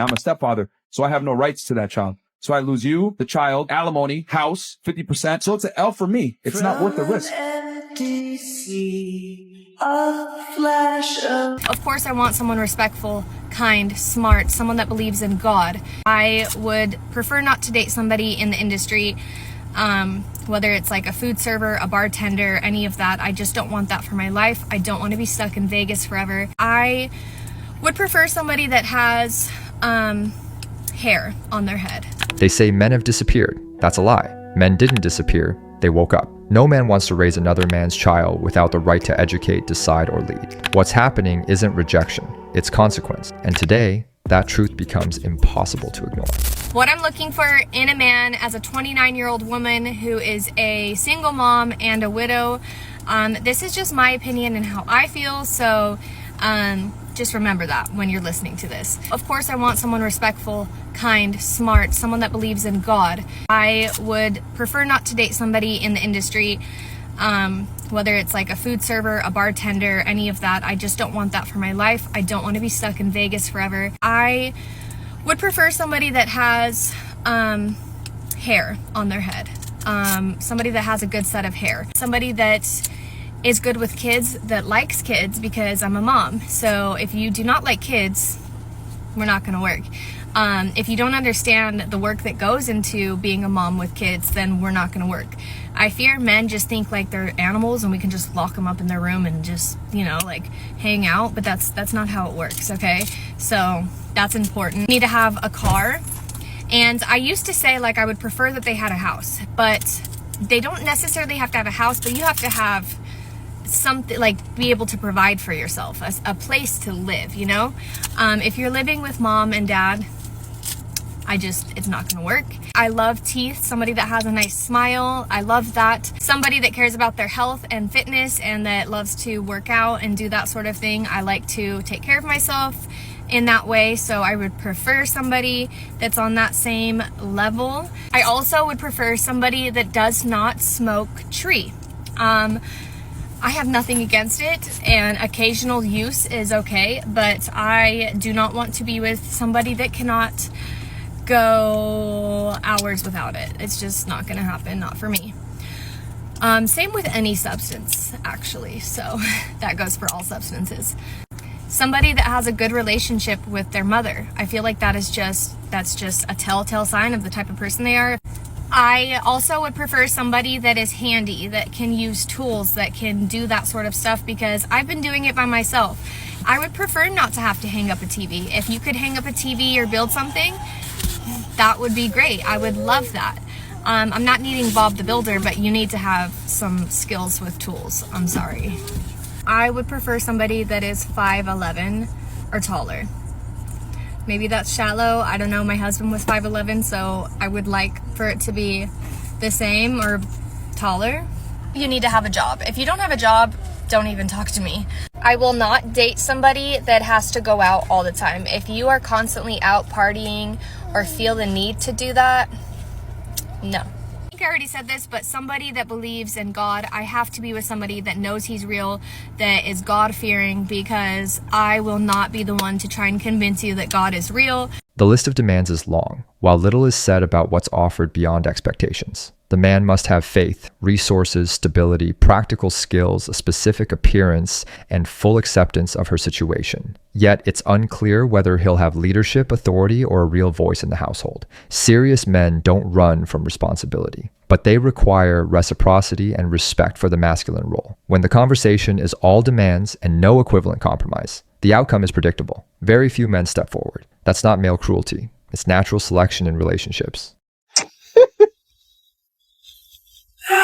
I'm a stepfather, so I have no rights to that child. So I lose you, the child, alimony, house, 50%. So it's an L for me. It's not worth the risk. Of course, I want someone respectful, kind, smart, someone that believes in God. I would prefer not to date somebody in the industry, whether it's like a food server, a bartender, any of that. I just don't want that for my life. I don't want to be stuck in Vegas forever. I would prefer somebody that has hair on their head. They say men have disappeared. That's a lie. Men didn't disappear. They woke up. No man wants to raise another man's child without the right to educate, decide, or lead. What's happening isn't rejection, it's consequence. And today, that truth becomes impossible to ignore. What I'm looking for in a man as a 29-year-old woman who is a single mom and a widow, this is just my opinion and how I feel, so just remember that when you're listening to this. Of course, I want someone respectful, kind, smart, someone that believes in God. I would prefer not to date somebody in the industry, whether it's like a food server, a bartender, any of that. I just don't want that for my life. I don't want to be stuck in Vegas forever. I would prefer somebody that has hair on their head, somebody that has a good set of hair, somebody that is good with kids, that likes kids, because I'm a mom. So if you do not like kids, we're not going to work. If you don't understand the work that goes into being a mom with kids, then we're not going to work. I fear men just think like they're animals and we can just lock them up in their room and just, you know, like hang out, but that's not how it works, okay? So that's important. You need to have a car. And I used to say like I would prefer that they had a house, but they don't necessarily have to have a house, but you have to have something, like be able to provide for yourself, a place to live, you know? If you're living with mom and dad, it's not gonna work. I love teeth, somebody that has a nice smile. I love that. Somebody that cares about their health and fitness and that loves to work out and do that sort of thing. I like to take care of myself in that way, so I would prefer somebody that's on that same level. I also would prefer somebody that does not smoke tree. I have nothing against it, and occasional use is okay, but I do not want to be with somebody that cannot go hours without it. It's just not gonna happen, not for me. Same with any substance, actually, so that goes for all substances. Somebody that has a good relationship with their mother. I feel like that's just a telltale sign of the type of person they are. I also would prefer somebody that is handy, that can use tools, that can do that sort of stuff, because I've been doing it by myself. I would prefer not to have to hang up a TV. If you could hang up a TV or build something, that would be great. I would love that. I'm not needing Bob the Builder, but you need to have some skills with tools. I'm sorry. I would prefer somebody that is 5'11" or taller. Maybe that's shallow. I don't know. My husband was 5'11", so I would like for it to be the same or taller. You need to have a job. If you don't have a job, don't even talk to me. I will not date somebody that has to go out all the time. If you are constantly out partying or feel the need to do that, no. I think I already said this, but somebody that believes in God. I have to be with somebody that knows he's real, that is God-fearing, because I will not be the one to try and convince you that God is real. The list of demands is long, while little is said about what's offered beyond expectations. The man must have faith, resources, stability, practical skills, a specific appearance, and full acceptance of her situation. Yet it's unclear whether he'll have leadership, authority, or a real voice in the household. Serious men don't run from responsibility, but they require reciprocity and respect for the masculine role. When the conversation is all demands and no equivalent compromise, the outcome is predictable. Very few men step forward. That's not male cruelty. It's natural selection in relationships. He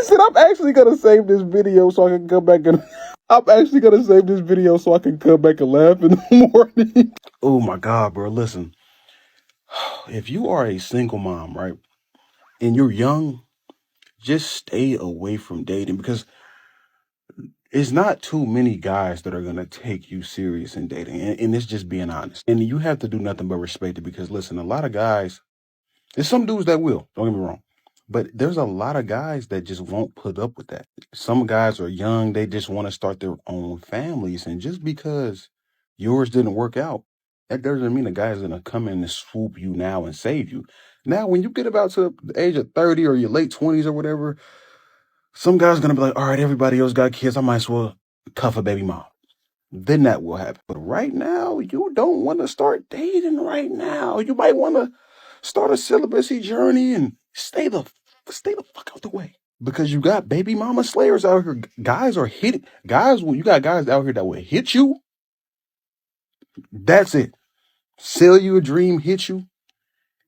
said, I'm actually going to save this video so I can come back and laugh in the morning. Oh my God, bro. Listen, if you are a single mom, right, and you're young, just stay away from dating, because it's not too many guys that are going to take you serious in dating. And it's just being honest. And you have to do nothing but respect it, because listen, a lot of guys, there's some dudes that will, don't get me wrong. But there's a lot of guys that just won't put up with that. Some guys are young, they just want to start their own families. And just because yours didn't work out, that doesn't mean a guy's going to come in and swoop you now and save you. Now, when you get about to the age of 30 or your late 20s or whatever, some guy's going to be like, all right, everybody else got kids. I might as well cuff a baby mom. Then that will happen. But right now, you don't want to start dating right now. You might want to start a celibacy journey and stay the fuck out the way. Because you got baby mama slayers out here. Guys are hitting. You got guys out here that will hit you. That's it. Sell you a dream, hit you,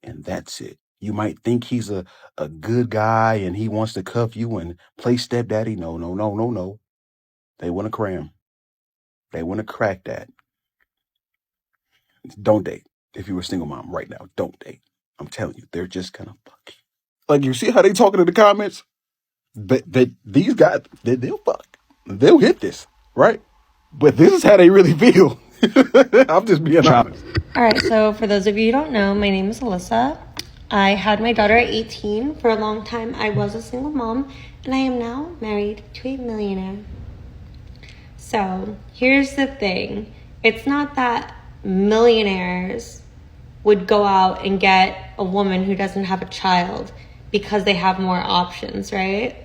and that's it. You might think he's a good guy and he wants to cuff you and play stepdaddy. No. They want to cram. They want to crack that. Don't date. If you're a single mom right now, don't date. I'm telling you, they're just gonna fuck you. Like, you see how they talking in the comments? These guys, they'll fuck. They'll hit this, right? But this is how they really feel. I'm just being honest. All right, so for those of you who don't know, my name is Alyssa. I had my daughter at 18. For a long time, I was a single mom, and I am now married to a millionaire. So here's the thing. It's not that millionaires would go out and get a woman who doesn't have a child because they have more options, right?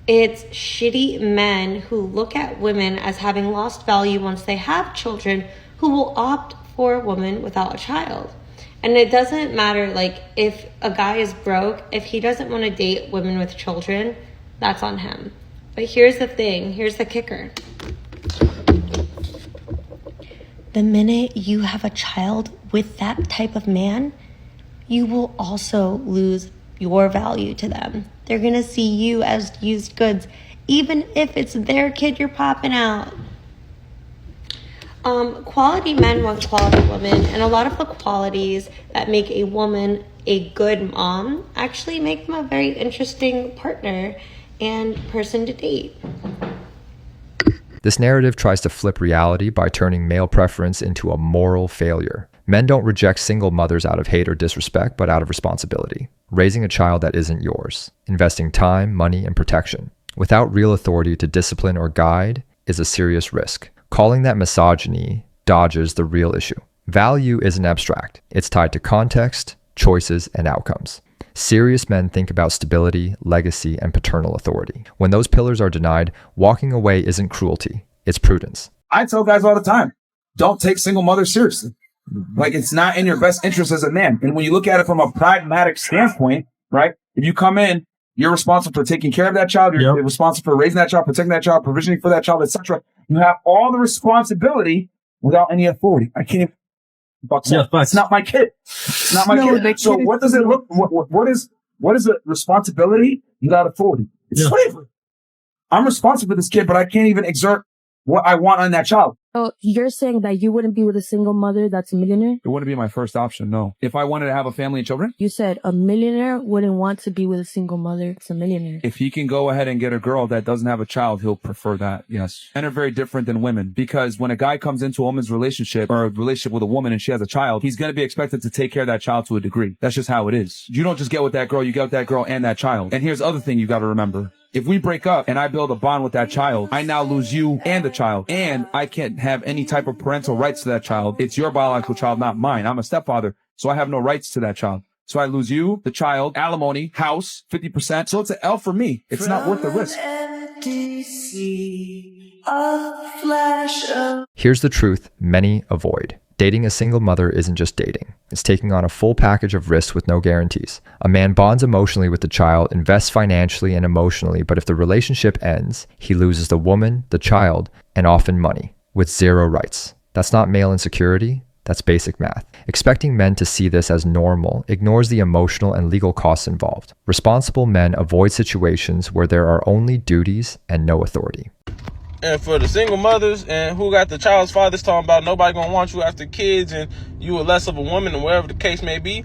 It's shitty men who look at women as having lost value once they have children who will opt for a woman without a child. And it doesn't matter, like, if a guy is broke, if he doesn't want to date women with children, that's on him. But here's the thing, here's the kicker. The minute you have a child with that type of man, you will also lose your value to them. They're gonna see you as used goods, even if it's their kid you're popping out. Quality men want quality women, and a lot of the qualities that make a woman a good mom actually make them a very interesting partner and person to date. This narrative tries to flip reality by turning male preference into a moral failure. Men don't reject single mothers out of hate or disrespect, but out of responsibility. Raising a child that isn't yours, investing time, money, and protection, without real authority to discipline or guide, is a serious risk. Calling that misogyny dodges the real issue. Value isn't abstract. It's tied to context, choices, and outcomes. Serious men think about stability, legacy, and paternal authority. When those pillars are denied, walking away isn't cruelty, it's prudence. I tell guys all the time, don't take single mothers seriously. Like, it's not in your best interest as a man. And when you look at it from a pragmatic standpoint, right? If you come in, you're responsible for taking care of that child. You're responsible for raising that child, protecting that child, provisioning for that child, etc. You have all the responsibility without any authority. I can't even. It's not my kid. It's not my kid. So what does it look? What is the responsibility without authority? It's slavery. I'm responsible for this kid, but I can't even exert what I want on that child. So you're saying that you wouldn't be with a single mother that's a millionaire? It wouldn't be my first option, no. If I wanted to have a family and children? You said a millionaire wouldn't want to be with a single mother. It's a millionaire. If he can go ahead and get a girl that doesn't have a child, he'll prefer that, yes. Men are very different than women, because when a guy comes into a woman's relationship or a relationship with a woman and she has a child, he's going to be expected to take care of that child to a degree. That's just how it is. You don't just get with that girl, you get with that girl and that child. And here's the other thing you got to remember. If we break up and I build a bond with that child, I now lose you and the child. And I can't have any type of parental rights to that child. It's your biological child, not mine. I'm a stepfather, so I have no rights to that child. So I lose you, the child, alimony, house, 50%. So it's an L for me. It's not worth the risk. Here's the truth many avoid. Dating a single mother isn't just dating. It's taking on a full package of risks with no guarantees. A man bonds emotionally with the child, invests financially and emotionally, but if the relationship ends, he loses the woman, the child, and often money, with zero rights. That's not male insecurity, that's basic math. Expecting men to see this as normal ignores the emotional and legal costs involved. Responsible men avoid situations where there are only duties and no authority. And for the single mothers and who got the child's fathers talking about nobody gonna want you after kids and you are less of a woman or whatever the case may be,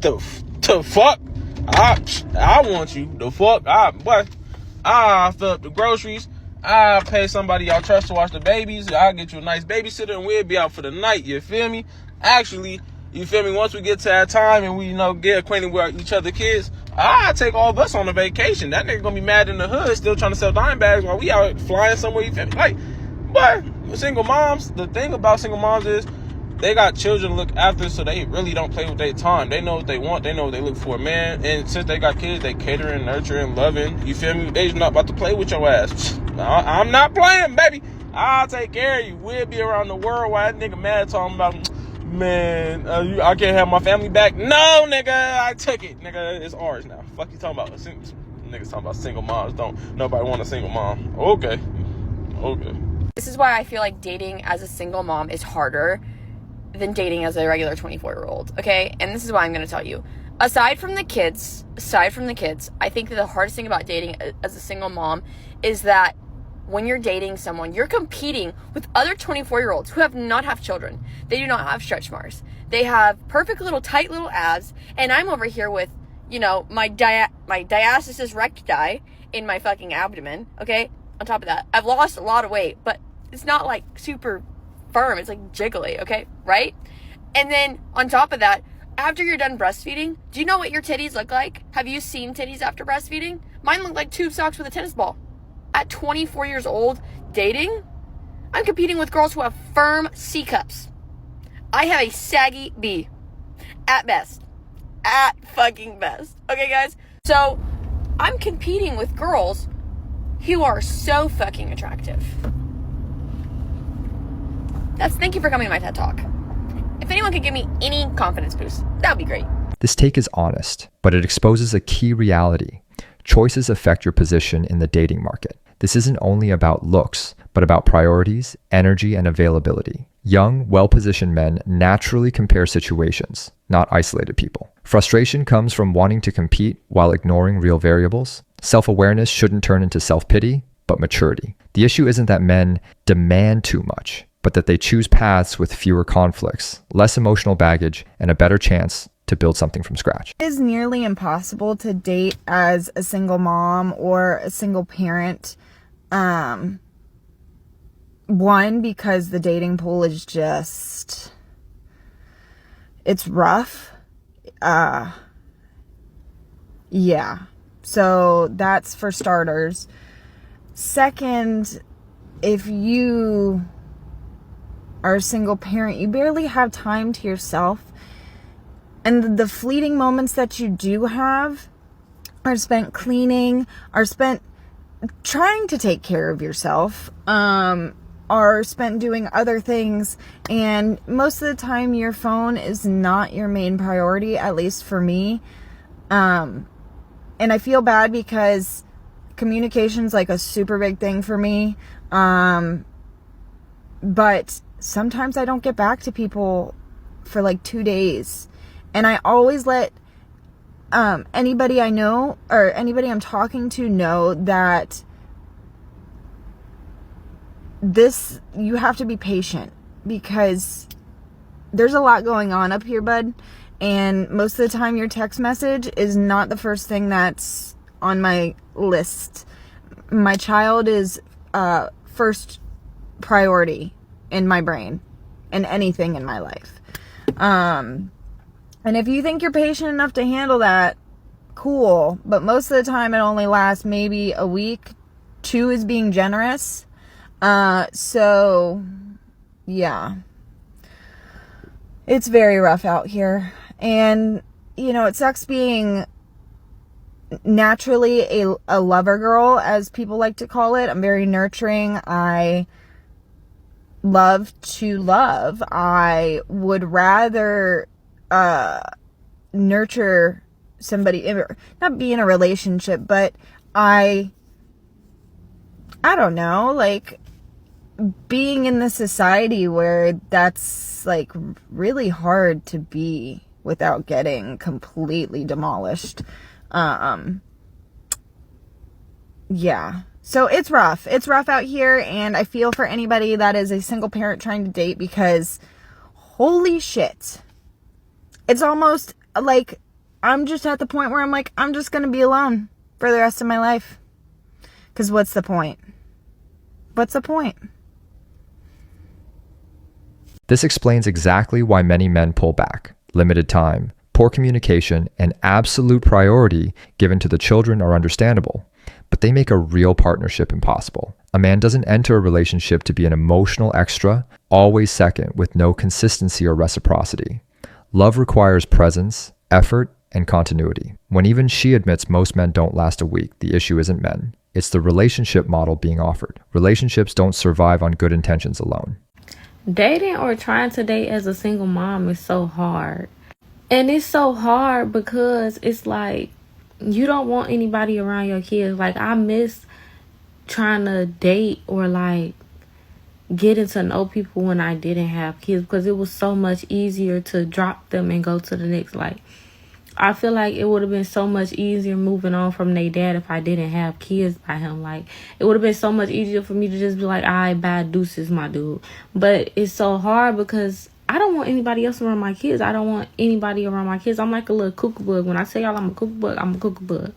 the fuck? I want you. The fuck? I fill up the groceries. I pay somebody y'all trust to watch the babies. I'll get you a nice babysitter and we'll be out for the night. You feel me? Actually, you feel me? Once we get to that time and we, get acquainted with each other's kids, I take all of us on a vacation. That nigga gonna be mad in the hood, still trying to sell dime bags while we out flying somewhere. You feel me? Like, but single moms, the thing about single moms is they got children to look after, so they really don't play with their time. They know what they want. They know what they look for, man. And since they got kids, they catering, nurturing, loving. You feel me? They's not about to play with your ass. I'm not playing, baby. I'll take care of you. We'll be around the world while that nigga mad talking about, man, I can't have my family back. No, nigga, I took it. Nigga, it's ours now. Fuck you talking about? Niggas talking about single moms. Don't nobody want a single mom. Okay. This is why I feel like dating as a single mom is harder than dating as a regular 24-year-old, okay? And this is why I'm going to tell you. Aside from the kids, I think that the hardest thing about dating as a single mom is that when you're dating someone, you're competing with other 24-year-olds who have not have children. They do not have stretch marks. They have perfect little tight little abs, and I'm over here with, you know, my diastasis recti in my fucking abdomen, okay? On top of that, I've lost a lot of weight, but it's not like super firm. It's like jiggly, okay? Right? And then on top of that, after you're done breastfeeding, do you know what your titties look like? Have you seen titties after breastfeeding? Mine look like tube socks with a tennis ball. At 24 years old, dating, I'm competing with girls who have firm C cups. I have a saggy B. At best. At fucking best. Okay, guys? So, I'm competing with girls who are so fucking attractive. Thank you for coming to my TED Talk. If anyone could give me any confidence boost, that would be great. This take is honest, but it exposes a key reality. Choices affect your position in the dating market. This isn't only about looks, but about priorities, energy, and availability. Young, well-positioned men naturally compare situations, not isolated people. Frustration comes from wanting to compete while ignoring real variables. Self-awareness shouldn't turn into self-pity, but maturity. The issue isn't that men demand too much, but that they choose paths with fewer conflicts, less emotional baggage, and a better chance to build something from scratch. It is nearly impossible to date as a single mom or a single parent. One, because the dating pool is just, it's rough. Yeah. So that's for starters. Second, if you are a single parent, you barely have time to yourself. And the fleeting moments that you do have are spent cleaning, are spent trying to take care of yourself, are spent doing other things. And most of the time your phone is not your main priority, at least for me. And I feel bad because communication's like a super big thing for me. But sometimes I don't get back to people for like 2 days. And I always let anybody I know or anybody I'm talking to know that you have to be patient, because there's a lot going on up here, bud. And most of the time your text message is not the first thing that's on my list. My child is first priority in my brain and anything in my life. And if you think you're patient enough to handle that, cool. But most of the time it only lasts maybe a week. 2 is being generous. So yeah, it's very rough out here. And, you know, it sucks being naturally a lover girl, as people like to call it. I'm very nurturing. I love to love. I would rather nurture somebody, not be in a relationship, but I don't know, like being in this society where that's like really hard to be without getting completely demolished. Yeah. So it's rough. It's rough out here, and I feel for anybody that is a single parent trying to date, because holy shit. It's almost like I'm just at the point where I'm like, I'm just going to be alone for the rest of my life. Because what's the point? What's the point? This explains exactly why many men pull back. Limited time, Poor communication and absolute priority given to the children are understandable, but they make a real partnership impossible. A man doesn't enter a relationship to be an emotional extra, always second, with no consistency or reciprocity. Love requires presence, effort, and continuity. When even she admits most men don't last a week, the issue isn't men. It's the relationship model being offered. Relationships don't survive on good intentions alone. Dating or trying to date as a single mom is so hard. And it's so hard because it's like you don't want anybody around your kids. Like, I miss trying to date or like getting to know people when I didn't have kids, because it was so much easier to drop them and go to the next. Like, I feel like it would have been so much easier moving on from their dad if I didn't have kids by him. Like, it would have been so much easier for me to just be like, all right, bad deuces, my dude. But it's so hard because I don't want anybody else around my kids. I don't want anybody around my kids. I'm like a little cuckoo bug. When I say y'all I'm a cuckoo bug, I'm a cuckoo bug.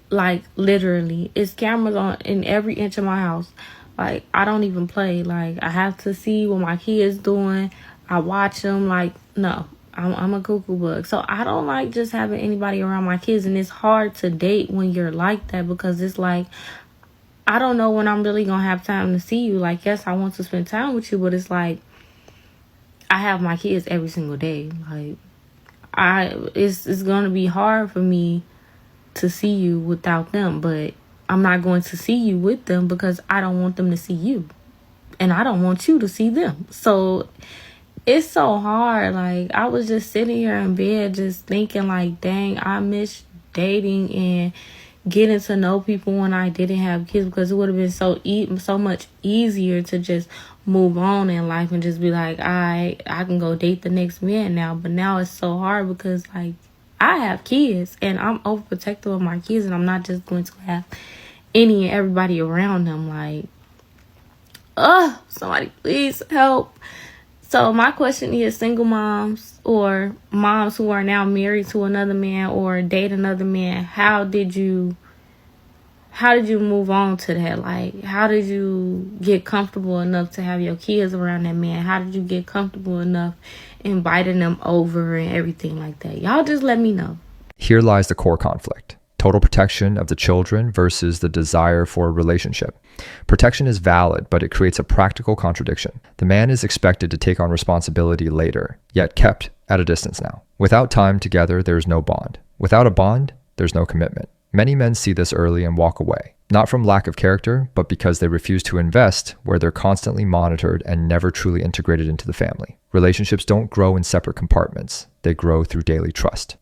Like, literally. It's cameras on in every inch of my house. Like, I don't even play. Like, I have to see what my kids doing. I watch them. Like, no. I'm a cuckoo bug. So I don't like just having anybody around my kids. And it's hard to date when you're like that, because it's like, I don't know when I'm really gonna have time to see you. Like, yes, I want to spend time with you, but it's like I have my kids every single day. Like, it's gonna be hard for me to see you without them, but I'm not going to see you with them because I don't want them to see you, and I don't want you to see them. So it's so hard. Like, I was just sitting here in bed just thinking like, dang, I miss dating and getting to know people when I didn't have kids, because it would have been so much easier to just move on in life and just be like, I can go date the next man now. But now it's so hard because like I have kids and I'm overprotective of my kids, and I'm not just going to have any and everybody around them. Like, somebody please help. So my question is, single moms or moms who are now married to another man or date another man, how did you move on to that? Like, how did you get comfortable enough to have your kids around that man? How did you get comfortable enough inviting them over and everything like that? Y'all just let me know. Here lies the core conflict. Total protection of the children versus the desire for a relationship. Protection is valid, but it creates a practical contradiction. The man is expected to take on responsibility later, yet kept at a distance now. Without time together, there is no bond. Without a bond, there's no commitment. Many men see this early and walk away, not from lack of character, but because they refuse to invest where they're constantly monitored and never truly integrated into the family. Relationships don't grow in separate compartments. They grow through daily trust.